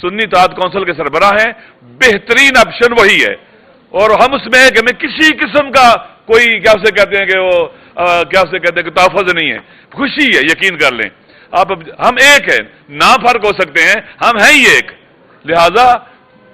سنی اتحاد کونسل کے سربراہ ہیں، بہترین آپشن وہی ہے، اور ہم اس میں ہے کہ ہمیں کسی قسم کا کوئی کیا اسے کہتے ہیں کہ وہ کیا اسے کہتے ہیں کہ تحفظ نہیں ہے، خوشی ہے، یقین کر لیں آپ، ہم ایک ہیں، نہ فرق ہو سکتے ہیں، ہم ہیں ہی ایک، لہذا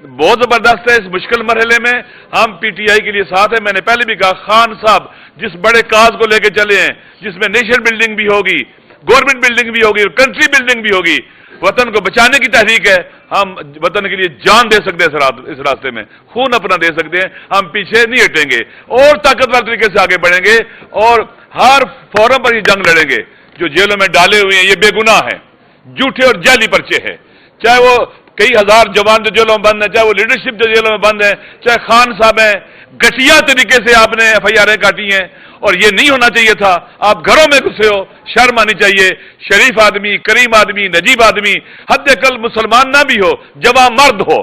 بہت زبردست ہے۔ اس مشکل مرحلے میں ہم پی ٹی آئی کے لیے ساتھ ہیں۔ میں نے پہلے بھی کہا خان صاحب جس بڑے کاز کو لے کے چلے ہیں، جس میں نیشن بلڈنگ بھی ہوگی، گورنمنٹ بلڈنگ بھی ہوگی اور کنٹری بلڈنگ بھی ہوگی، وطن کو بچانے کی تحریک ہے، ہم وطن کے لیے جان دے سکتے ہیں، اس راستے میں خون اپنا دے سکتے ہیں، ہم پیچھے نہیں ہٹیں گے اور طاقتور طریقے سے آگے بڑھیں گے اور ہر فورم پر یہ جنگ لڑیں گے۔ جو جیلوں میں ڈالے ہوئے ہیں یہ بے گناہ ہیں، جھوٹے اور جعلی پرچے ہیں، چاہے وہ کئی ہزار جوان جو جیلوں میں بند ہیں، چاہے وہ لیڈرشپ جو جیلوں میں بند ہے، چاہے خان صاحب ہیں، گٹیا طریقے سے آپ نے ایف آئی آریں کاٹی ہیں، اور یہ نہیں ہونا چاہیے تھا۔ آپ گھروں میں گھسے ہو، شرم آنی چاہیے، شریف آدمی، کریم آدمی، نجیب آدمی، حد اقل مسلمان نہ بھی ہو، جوان مرد ہو،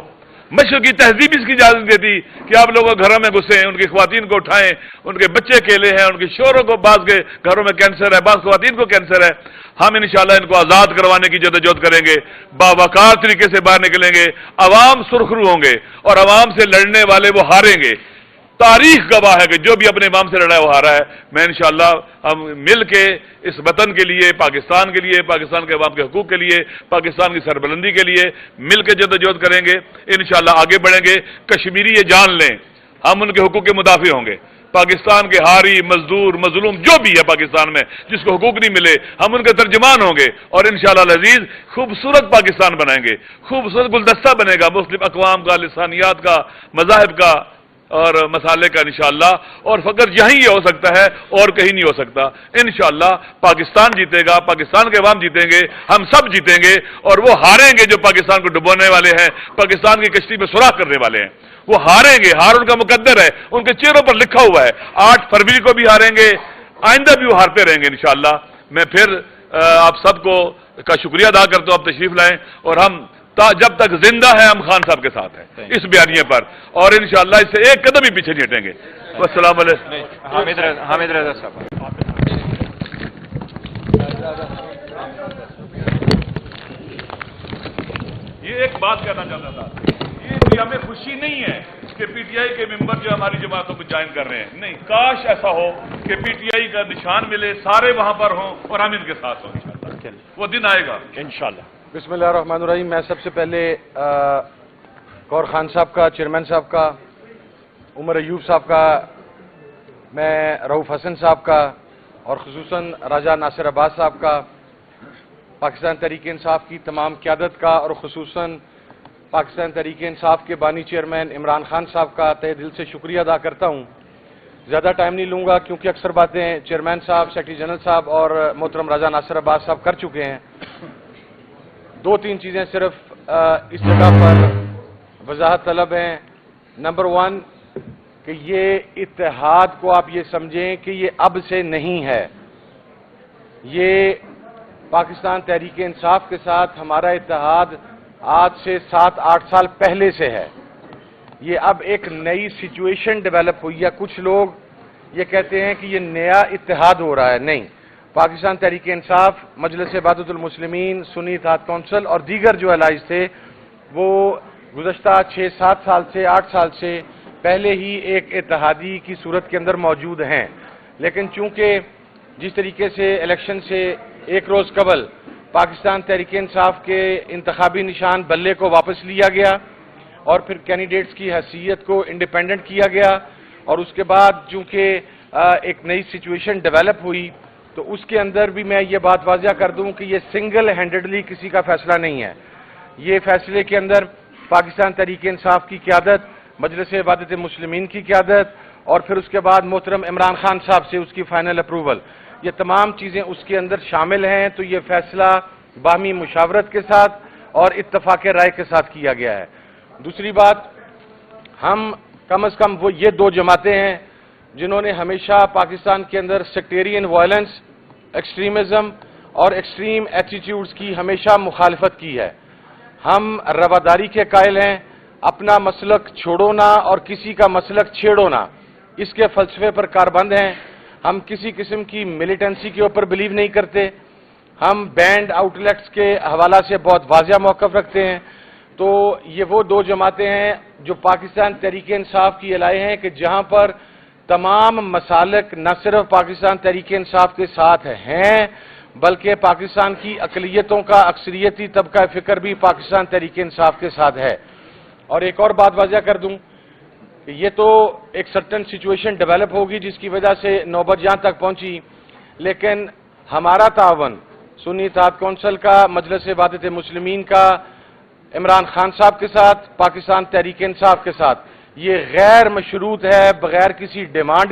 مشرق کی تہذیب اس کی اجازت دیتی کہ آپ لوگوں گھروں میں گھسیں، ان کی خواتین کو اٹھائیں، ان کے بچے اکیلے ہیں، ان کے شوہروں کو، بعض کے گھروں میں کینسر ہے، بعض خواتین کو کینسر ہے، ہم انشاءاللہ ان کو آزاد کروانے کی جدوجہد کریں گے، باوقار طریقے سے باہر نکلیں گے، عوام سرخرو ہوں گے اور عوام سے لڑنے والے وہ ہاریں گے۔ تاریخ گواہ ہے کہ جو بھی اپنے امام سے لڑا ہے وہ ہارا ہے۔ میں انشاءاللہ ہم مل کے اس وطن کے لیے، پاکستان کے لیے، پاکستان کے عوام کے حقوق کے لیے، پاکستان کی سربلندی کے لیے مل کے جدوجہد کریں گے، انشاءاللہ آگے بڑھیں گے۔ کشمیری یہ جان لیں ہم ان کے حقوق کے مدافع ہوں گے، پاکستان کے ہاری، مزدور، مظلوم جو بھی ہے پاکستان میں جس کو حقوق نہیں ملے ہم ان کے ترجمان ہوں گے، اور انشاءاللہ العزیز خوبصورت پاکستان بنائیں گے، خوبصورت گلدستہ بنے گا مسلم اقوام کا، لسانیات کا، مذاہب کا اور مسالے کا انشاءاللہ، اور فقط یہیں یہ ہو سکتا ہے اور کہیں نہیں ہو سکتا۔ انشاءاللہ پاکستان جیتے گا، پاکستان کے عوام جیتیں گے، ہم سب جیتیں گے، اور وہ ہاریں گے جو پاکستان کو ڈبونے والے ہیں، پاکستان کی کشتی میں سوراخ کرنے والے ہیں، وہ ہاریں گے، ہار ان کا مقدر ہے، ان کے چہروں پر لکھا ہوا ہے۔ 8 فروری کو بھی ہاریں گے، آئندہ بھی وہ ہارتے رہیں گے انشاءاللہ۔ میں پھر آپ سب کو کا شکریہ ادا کرتا ہوں، آپ تشریف لائیں، اور ہم جب تک زندہ ہے ہم خان صاحب کے ساتھ ہیں اس بیانیے پر، اور انشاءاللہ اس سے ایک قدم بھی پیچھے نہیں ہٹیں گے۔ السلام علیکم۔ حامد رضا صاحب، یہ ایک بات کہنا چاہتا تھا، یہ ہمیں خوشی نہیں ہے کہ پی ٹی آئی کے ممبر جو ہماری جماعتوں کو جوائن کر رہے ہیں، نہیں، کاش ایسا ہو کہ پی ٹی آئی کا نشان ملے، سارے وہاں پر ہوں اور ہم ان کے ساتھ ہوں، انشاءاللہ وہ دن آئے گا انشاءاللہ۔ بسم اللہ الرحمن الرحیم۔ میں سب سے پہلے غور خان صاحب کا، چیئرمین صاحب کا، عمر ایوب صاحب کا، میں رؤوف حسن صاحب کا، اور خصوصاً راجہ ناصر عباس صاحب کا، پاکستان تحریک انصاف کی تمام قیادت کا، اور خصوصاً پاکستان تحریک انصاف کے بانی چیئرمین عمران خان صاحب کا تہ دل سے شکریہ ادا کرتا ہوں۔ زیادہ ٹائم نہیں لوں گا کیونکہ اکثر باتیں چیئرمین صاحب، سیکرٹری جنرل صاحب اور محترم راجہ ناصر عباس صاحب کر چکے ہیں۔ 2-3 چیزیں صرف اس جگہ پر وضاحت طلب ہیں۔ نمبر 1 کہ یہ اتحاد کو آپ یہ سمجھیں کہ یہ اب سے نہیں ہے، یہ پاکستان تحریک انصاف کے ساتھ ہمارا اتحاد آج سے 7-8 سال پہلے سے ہے۔ یہ اب ایک نئی سچویشن ڈیولپ ہوئی ہے۔ کچھ لوگ یہ کہتے ہیں کہ یہ نیا اتحاد ہو رہا ہے، نہیں، پاکستان تحریک انصاف، مجلس اتحاد المسلمین، سنی اتحاد کونسل اور دیگر جو الائز تھے وہ گزشتہ 6-7 سال سے 8 سال سے پہلے ہی ایک اتحادی کی صورت کے اندر موجود ہیں، لیکن چونکہ جس طریقے سے الیکشن سے ایک روز قبل پاکستان تحریک انصاف کے انتخابی نشان بلے کو واپس لیا گیا اور پھر کینڈیڈیٹس کی حیثیت کو انڈیپینڈنٹ کیا گیا، اور اس کے بعد چونکہ ایک نئی سچویشن ڈیولپ ہوئی، تو اس کے اندر بھی میں یہ بات واضح کر دوں کہ یہ سنگل ہینڈڈلی کسی کا فیصلہ نہیں ہے۔ یہ فیصلے کے اندر پاکستان تحریک انصاف کی قیادت، مجلس عبادت مسلمین کی قیادت، اور پھر اس کے بعد محترم عمران خان صاحب سے اس کی فائنل اپروول، یہ تمام چیزیں اس کے اندر شامل ہیں۔ تو یہ فیصلہ باہمی مشاورت کے ساتھ اور اتفاق رائے کے ساتھ کیا گیا ہے۔ دوسری بات، ہم کم از کم وہ یہ 2 جماعتیں ہیں جنہوں نے ہمیشہ پاکستان کے اندر سیکٹیرین وائلنس، ایکسٹریمزم اور ایکسٹریم ایٹیٹیوڈز کی ہمیشہ مخالفت کی ہے۔ ہم رواداری کے قائل ہیں، اپنا مسلک چھوڑو نہ اور کسی کا مسلک چھیڑو نہ، اس کے فلسفے پر کاربند ہیں۔ ہم کسی قسم کی ملیٹنسی کے اوپر بلیو نہیں کرتے، ہم بینڈ آؤٹ لیٹس کے حوالہ سے بہت واضح موقف رکھتے ہیں۔ تو یہ وہ دو جماعتیں ہیں جو پاکستان تحریک انصاف کی الائے ہیں کہ جہاں پر تمام مسالک نہ صرف پاکستان تحریک انصاف کے ساتھ ہیں بلکہ پاکستان کی اقلیتوں کا اکثریتی طبقہ فکر بھی پاکستان تحریک انصاف کے ساتھ ہے۔ اور ایک اور بات واضح کر دوں کہ یہ تو ایک سرٹن سچویشن ڈیولپ ہوگی جس کی وجہ سے نوبت جہاں تک پہنچی، لیکن ہمارا تعاون سنی اتحاد کونسل کا، مجلس وحدت مسلمین کا، عمران خان صاحب کے ساتھ، پاکستان تحریک انصاف کے ساتھ، یہ غیر مشروط ہے، بغیر کسی ڈیمانڈ